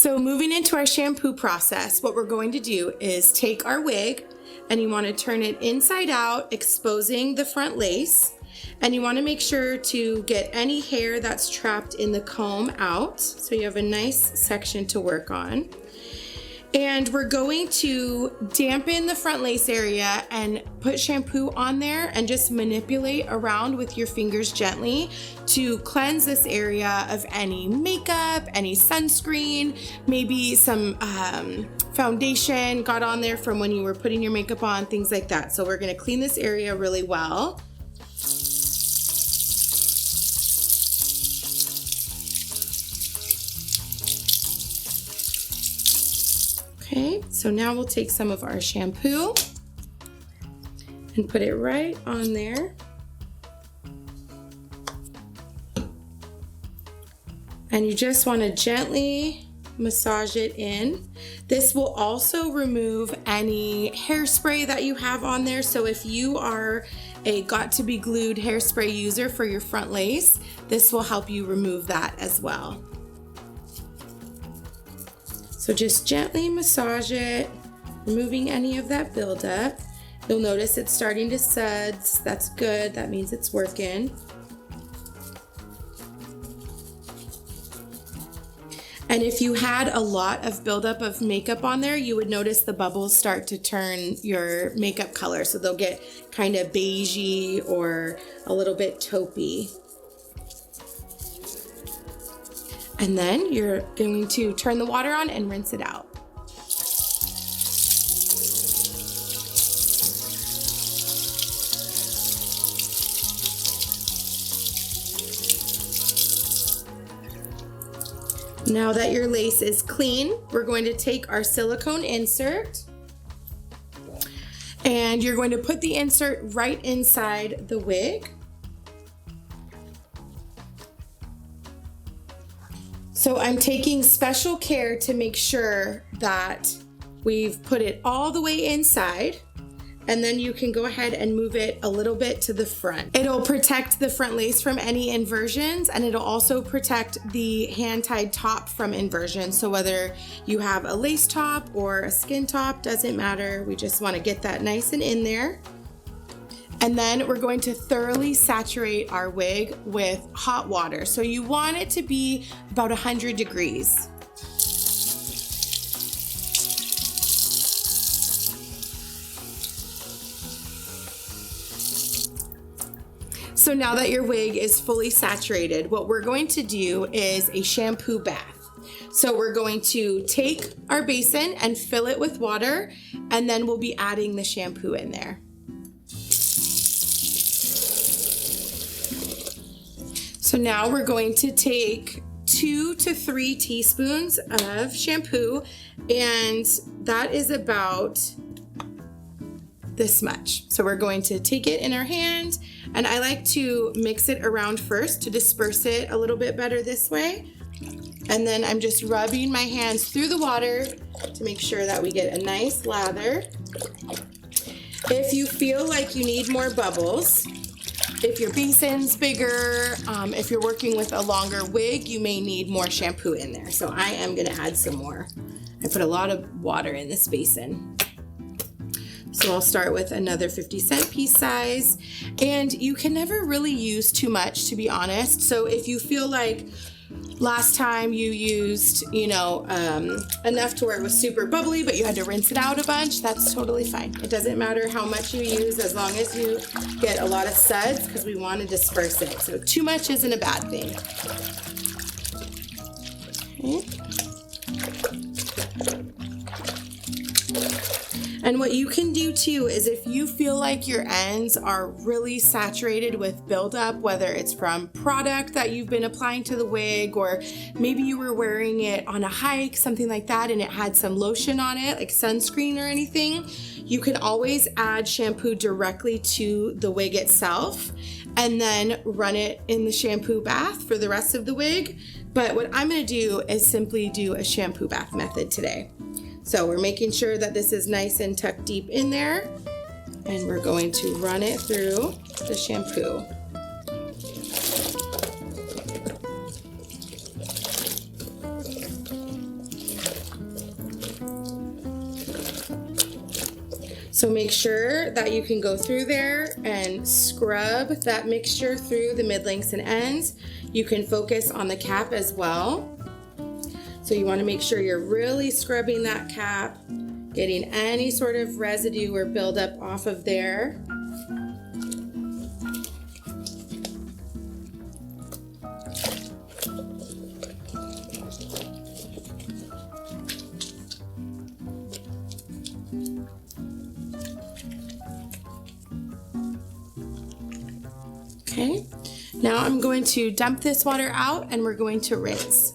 So moving into our shampoo process, what we're going to do is take our wig and you want to turn it inside out, exposing the front lace. And you want to make sure to get any hair that's trapped in the comb out, so you have a nice section to work on. And we're going to dampen the front lace area and put shampoo on there and just manipulate around with your fingers gently to cleanse this area of any makeup, any sunscreen, maybe some foundation got on there from when you were putting your makeup on, things like that. So we're going to clean this area really well. Okay, so now we'll take some of our shampoo and put it right on there. And you just want to gently massage it in. This will also remove any hairspray that you have on there. So if you are a got-to-be glued hairspray user for your front lace, this will help you remove that as well. So just gently massage it, removing any of that buildup. You'll notice it's starting to suds. That's good. That means it's working. And if you had a lot of buildup of makeup on there, you would notice the bubbles start to turn your makeup color. So they'll get kind of beigey or a little bit taupey. And then you're going to turn the water on and rinse it out. Now that your lace is clean, we're going to take our silicone insert and you're going to put the insert right inside the wig. So I'm taking special care to make sure that we've put it all the way inside, and then you can go ahead and move it a little bit to the front. It'll protect the front lace from any inversions, and it'll also protect the hand-tied top from inversion. So whether you have a lace top or a skin top, doesn't matter. We just want to get that nice and in there. And then we're going to thoroughly saturate our wig with hot water. So you want it to be about 100 degrees. So now that your wig is fully saturated, what we're going to do is a shampoo bath. So we're going to take our basin and fill it with water, and then we'll be adding the shampoo in there. So now we're going to take 2 to 3 teaspoons of shampoo, and that is about this much. So we're going to take it in our hand, and I like to mix it around first to disperse it a little bit better this way. And then I'm just rubbing my hands through the water to make sure that we get a nice lather. If you feel like you need more bubbles, if your basin's bigger, if you're working with a longer wig, you may need more shampoo in there. So I am gonna add some more. I put a lot of water in this basin. So I'll start with another 50-cent piece size. And you can never really use too much, to be honest. So if you feel like last time you used, enough to where it was super bubbly, but you had to rinse it out a bunch, that's totally fine. It doesn't matter how much you use as long as you get a lot of suds, because we want to disperse it. So too much isn't a bad thing. Okay. And what you can do too is if you feel like your ends are really saturated with buildup, whether it's from product that you've been applying to the wig, or maybe you were wearing it on a hike, something like that, and it had some lotion on it, like sunscreen or anything, you can always add shampoo directly to the wig itself and then run it in the shampoo bath for the rest of the wig. But what I'm going to do is simply do a shampoo bath method today. So we're making sure that this is nice and tucked deep in there, and we're going to run it through the shampoo. So make sure that you can go through there and scrub that mixture through the mid-lengths and ends. You can focus on the cap as well. So you want to make sure you're really scrubbing that cap, getting any sort of residue or buildup off of there. Okay, now I'm going to dump this water out and we're going to rinse.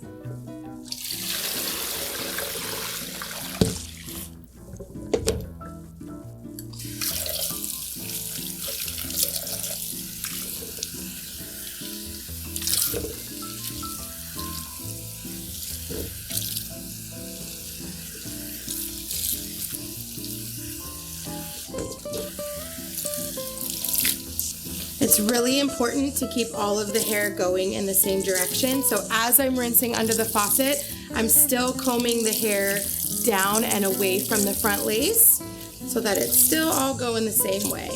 It's really important to keep all of the hair going in the same direction. So as I'm rinsing under the faucet, I'm still combing the hair down and away from the front lace so that it's still all going the same way.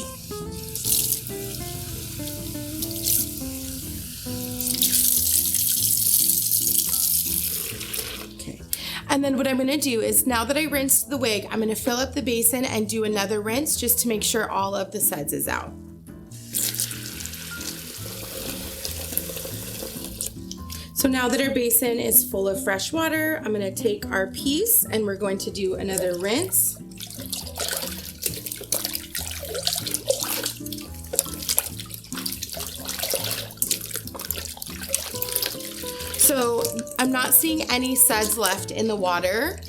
Okay. And then what I'm going to do is, now that I rinsed the wig, I'm going to fill up the basin and do another rinse just to make sure all of the suds is out. So now that our basin is full of fresh water, I'm going to take our piece and we're going to do another rinse. So I'm not seeing any suds left in the water.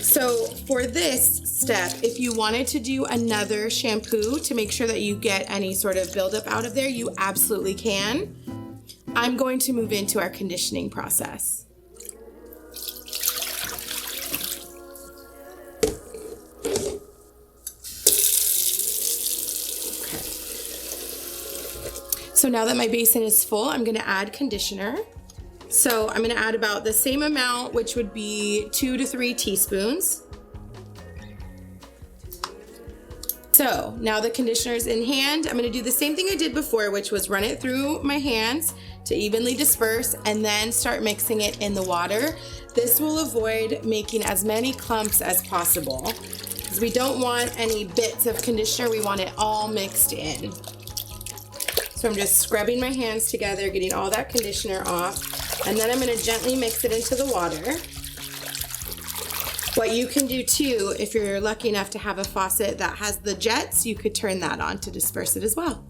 So for this step, if you wanted to do another shampoo to make sure that you get any sort of buildup out of there, you absolutely can. I'm going to move into our conditioning process. Okay. So now that my basin is full, I'm going to add conditioner. So I'm going to add about the same amount, which would be 2 to 3 teaspoons. So now the conditioner is in hand. I'm going to do the same thing I did before, which was run it through my hands to evenly disperse and then start mixing it in the water. This will avoid making as many clumps as possible because we don't want any bits of conditioner. We want it all mixed in. So I'm just scrubbing my hands together, getting all that conditioner off, and then I'm going to gently mix it into the water. What you can do too, if you're lucky enough to have a faucet that has the jets, you could turn that on to disperse it as well.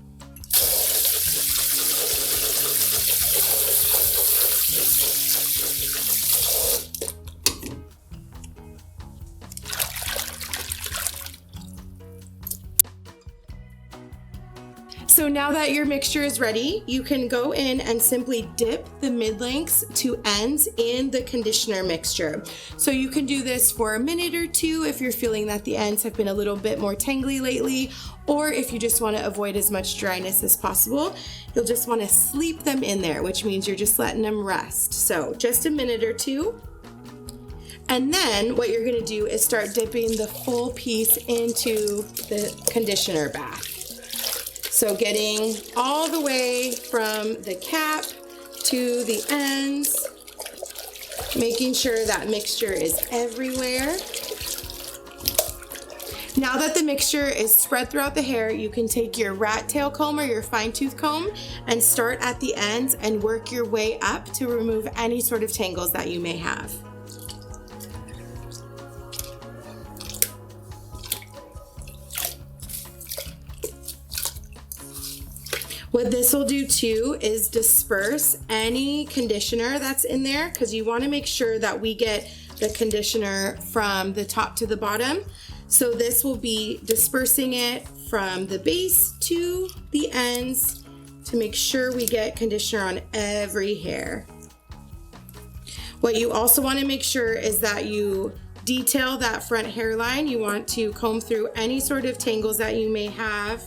So now that your mixture is ready, you can go in and simply dip the mid-lengths to ends in the conditioner mixture. So you can do this for a minute or two if you're feeling that the ends have been a little bit more tangly lately, or if you just want to avoid as much dryness as possible, you'll just want to sleep them in there, which means you're just letting them rest. So just a minute or two. And then what you're going to do is start dipping the full piece into the conditioner bath. So getting all the way from the cap to the ends, making sure that mixture is everywhere. Now that the mixture is spread throughout the hair, you can take your rat tail comb or your fine tooth comb and start at the ends and work your way up to remove any sort of tangles that you may have. What this will do too is disperse any conditioner that's in there, because you want to make sure that we get the conditioner from the top to the bottom. So this will be dispersing it from the base to the ends to make sure we get conditioner on every hair. What you also want to make sure is that you detail that front hairline. You want to comb through any sort of tangles that you may have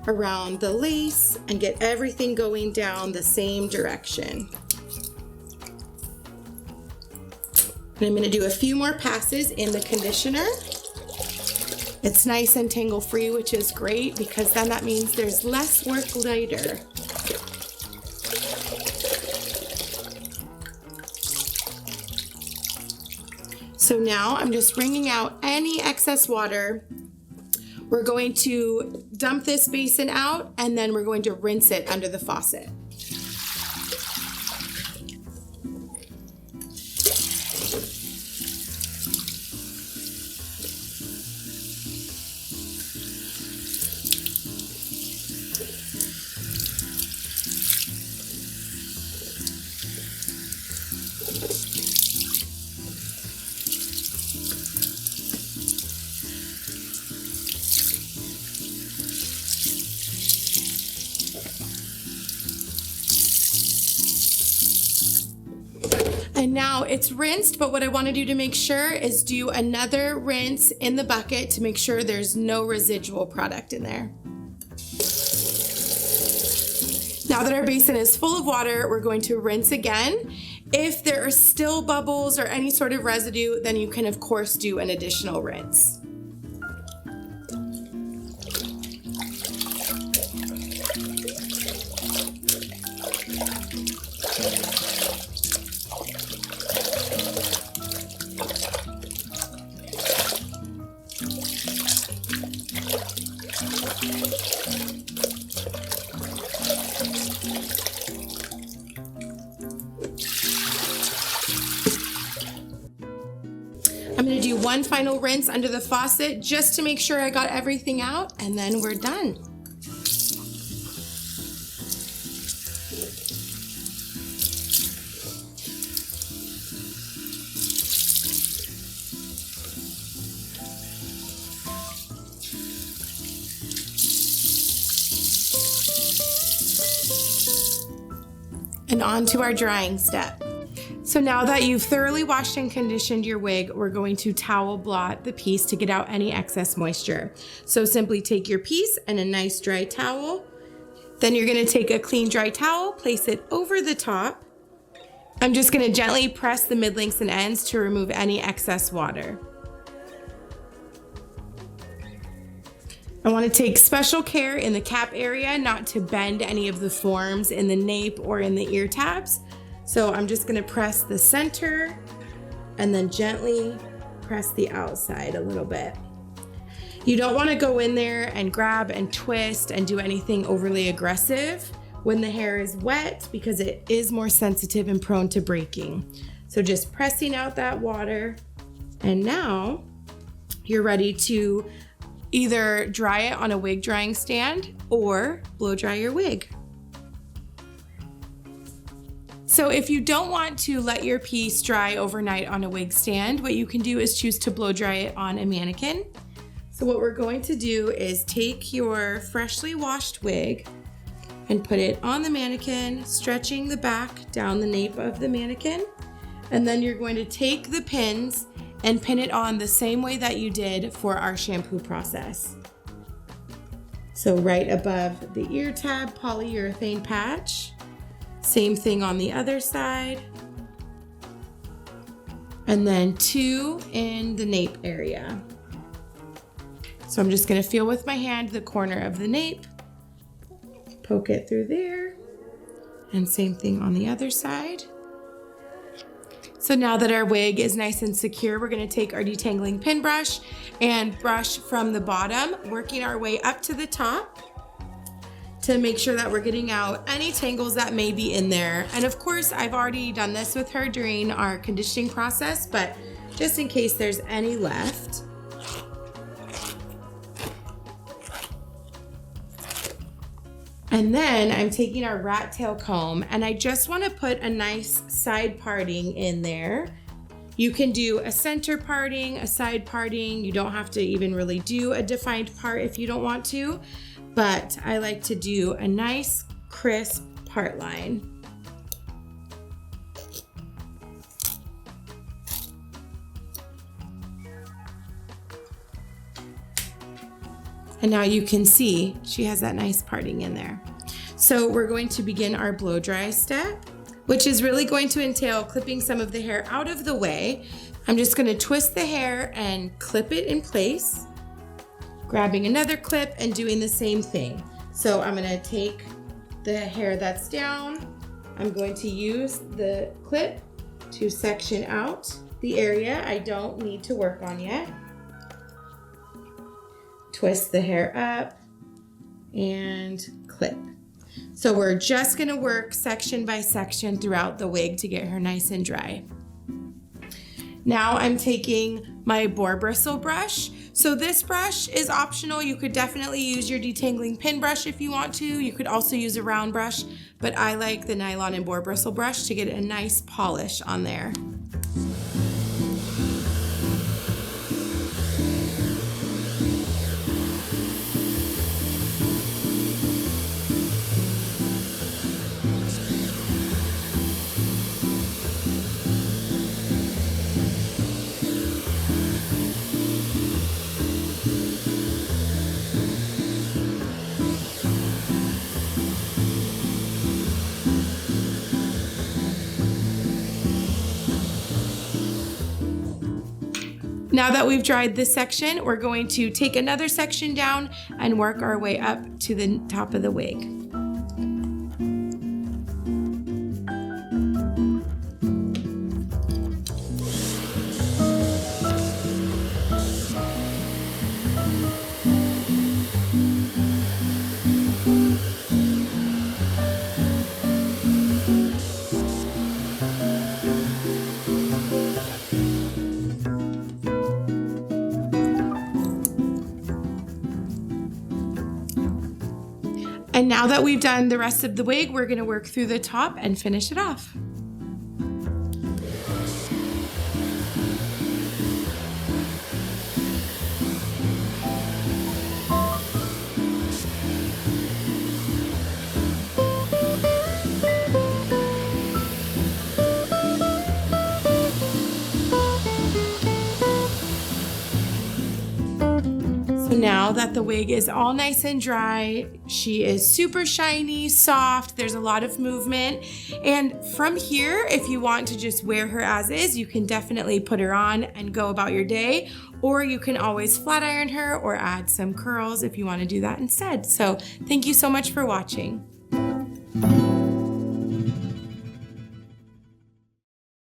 around the lace and get everything going down the same direction. And I'm going to do a few more passes in the conditioner It's nice and tangle free, which is great because then that means there's less work later. So now I'm just wringing out any excess water. We're going to dump this basin out and then we're going to rinse it under the faucet. And now it's rinsed, but what I want to do to make sure is do another rinse in the bucket to make sure there's no residual product in there. Now that our basin is full of water, we're going to rinse again. If there are still bubbles or any sort of residue, then you can of course do an additional rinse. I'm going to do one final rinse under the faucet just to make sure I got everything out, and then we're done. And on to our drying step. So now that you've thoroughly washed and conditioned your wig, we're going to towel blot the piece to get out any excess moisture. So simply take your piece and a nice dry towel. Then you're going to take a clean dry towel, place it over the top. I'm just going to gently press the mid-lengths and ends to remove any excess water. I want to take special care in the cap area not to bend any of the forms in the nape or in the ear tabs. So I'm just going to press the center and then gently press the outside a little bit. You don't want to go in there and grab and twist and do anything overly aggressive when the hair is wet because it is more sensitive and prone to breaking. So just pressing out that water, and now you're ready to either dry it on a wig drying stand or blow dry your wig. So if you don't want to let your piece dry overnight on a wig stand, what you can do is choose to blow dry it on a mannequin. So what we're going to do is take your freshly washed wig and put it on the mannequin, stretching the back down the nape of the mannequin. And then you're going to take the pins and pin it on the same way that you did for our shampoo process. So right above the ear tab polyurethane patch. Same thing on the other side. And then 2 in the nape area. So I'm just going to feel with my hand the corner of the nape, poke it through there, and same thing on the other side. So now that our wig is nice and secure, we're going to take our detangling pin brush and brush from the bottom, working our way up to the top to make sure that we're getting out any tangles that may be in there. And of course, I've already done this with her during our conditioning process, but just in case there's any left. And then I'm taking our rat tail comb and I just want to put a nice side parting in there. You can do a center parting, a side parting. You don't have to even really do a defined part if you don't want to, but I like to do a nice crisp part line. And now you can see she has that nice parting in there. So we're going to begin our blow dry step, which is really going to entail clipping some of the hair out of the way. I'm just going to twist the hair and clip it in place. grabbing another clip and doing the same thing. So I'm gonna take the hair that's down. I'm going to use the clip to section out the area I don't need to work on yet. Twist the hair up and clip. So we're just gonna work section by section throughout the wig to get her nice and dry. Now I'm taking my boar bristle brush. So this brush is optional. You could definitely use your detangling pin brush if you want to. You could also use a round brush, but I like the nylon and boar bristle brush to get a nice polish on there. Now that we've dried this section, we're going to take another section down and work our way up to the top of the wig. And now that we've done the rest of the wig, we're gonna work through the top and finish it off. Now that the wig is all nice and dry, she is super shiny, soft, there's a lot of movement. And from here, if you want to just wear her as is, you can definitely put her on and go about your day, or you can always flat iron her or add some curls if you want to do that instead. So thank you so much for watching.